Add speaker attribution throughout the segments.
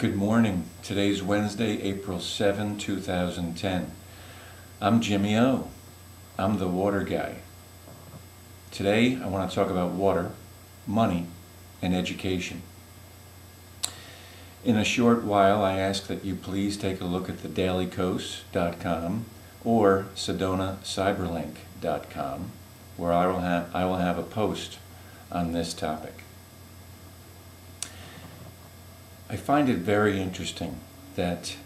Speaker 1: Good morning. Today's Wednesday, April 7, 2010. I'm Jimmy O. I'm the water guy. Today I want to talk about water, money, and education. In a short while I ask that you please take a look at thedailycoast.com or sedonacyberlink.com, where I will have a post on this topic. I find it very interesting that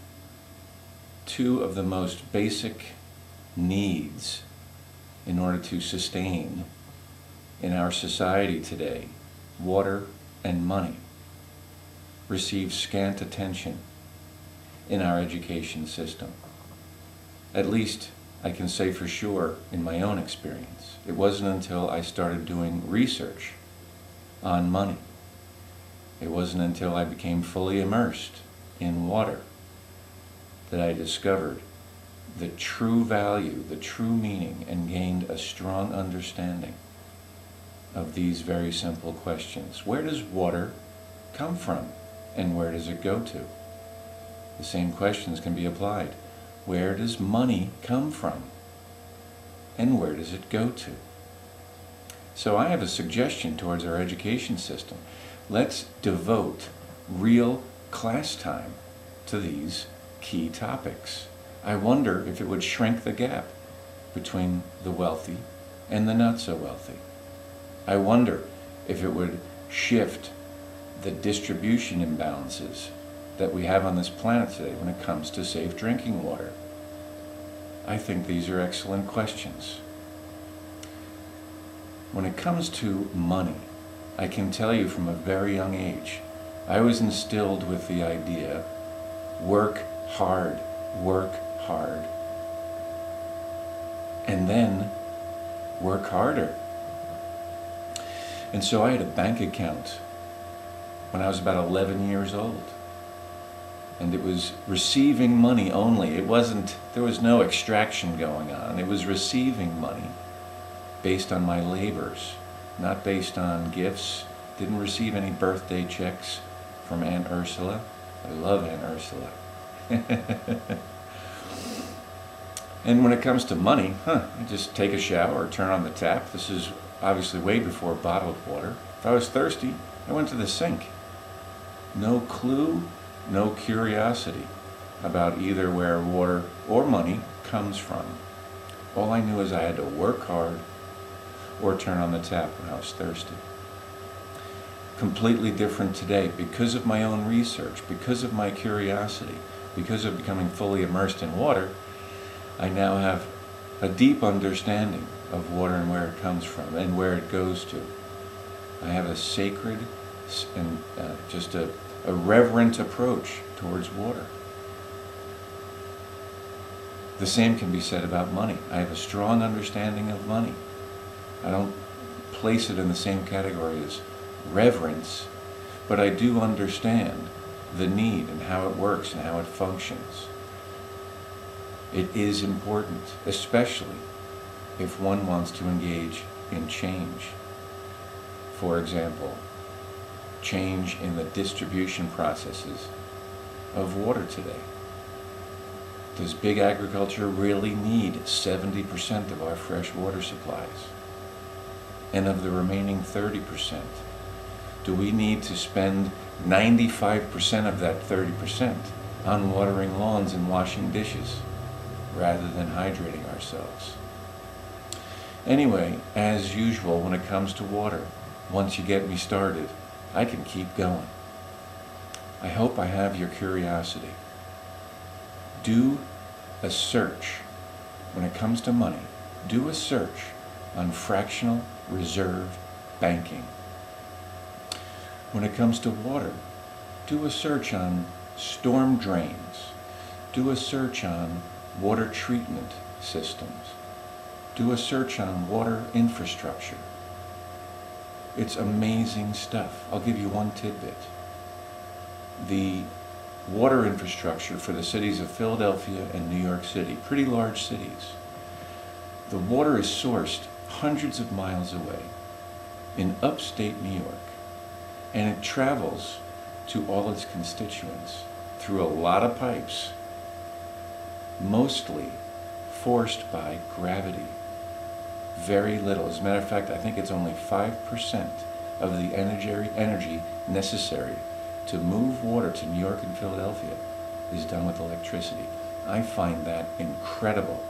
Speaker 1: two of the most basic needs in order to sustain in our society today, water and money, receive scant attention in our education system. At least I can say for sure in my own experience. It wasn't until I started doing research on money, it wasn't until I became fully immersed in water that I discovered the true value, the true meaning, and gained a strong understanding of these very simple questions. Where does water come from, and where does it go to? The same questions can be applied. Where does money come from, and where does it go to? So I have a suggestion towards our education system. Let's devote real class time to these key topics. I wonder if it would shrink the gap between the wealthy and the not so wealthy. I wonder if it would shift the distribution imbalances that we have on this planet today when it comes to safe drinking water. I think these are excellent questions. When it comes to money, I can tell you from a very young age, I was instilled with the idea, work hard, and then work harder. And so I had a bank account when I was about 11 years old. And it was receiving money only. There was no extraction going on. It was receiving money based on my labors, not based on gifts. Didn't receive any birthday checks from Aunt Ursula. I love Aunt Ursula. And when it comes to money, I just take a shower or turn on the tap. This is obviously way before bottled water. If I was thirsty, I went to the sink. No clue, no curiosity about either where water or money comes from. All I knew is I had to work hard or turn on the tap when I was thirsty. Completely different today because of my own research, because of my curiosity, because of becoming fully immersed in water. I now have a deep understanding of water and where it comes from and where it goes to. I have a sacred and just a reverent approach towards water. The same can be said about money. I have a strong understanding of money. I don't place it in the same category as reverence, but I do understand the need and how it works and how it functions. It is important, especially if one wants to engage in change. For example, change in the distribution processes of water today. Does big agriculture really need 70% of our fresh water supplies? And of the remaining 30%, do we need to spend 95% of that 30% on watering lawns and washing dishes rather than hydrating ourselves? Anyway, as usual, when it comes to water, once you get me started, I can keep going. I hope I have your curiosity. Do a search. When it comes to money, do a search on fractional reserve banking. When it comes to water, do a search on storm drains. Do a search on water treatment systems. Do a search on water infrastructure. It's amazing stuff. I'll give you one tidbit. The water infrastructure for the cities of Philadelphia and New York City, pretty large cities, the water is sourced hundreds of miles away in upstate New York, and it travels to all its constituents through a lot of pipes, mostly forced by gravity. Very little. As a matter of fact, I think it's only 5% of the energy necessary to move water to New York and Philadelphia is done with electricity. I find that incredible.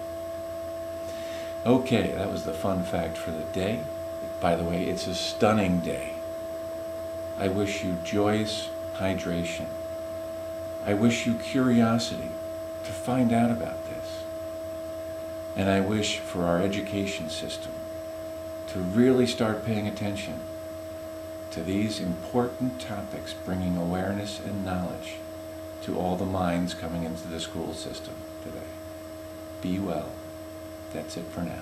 Speaker 1: Okay, that was the fun fact for the day. By the way, it's a stunning day. I wish you joyous hydration. I wish you curiosity to find out about this. And I wish for our education system to really start paying attention to these important topics, bringing awareness and knowledge to all the minds coming into the school system today. Be well. That's it for now.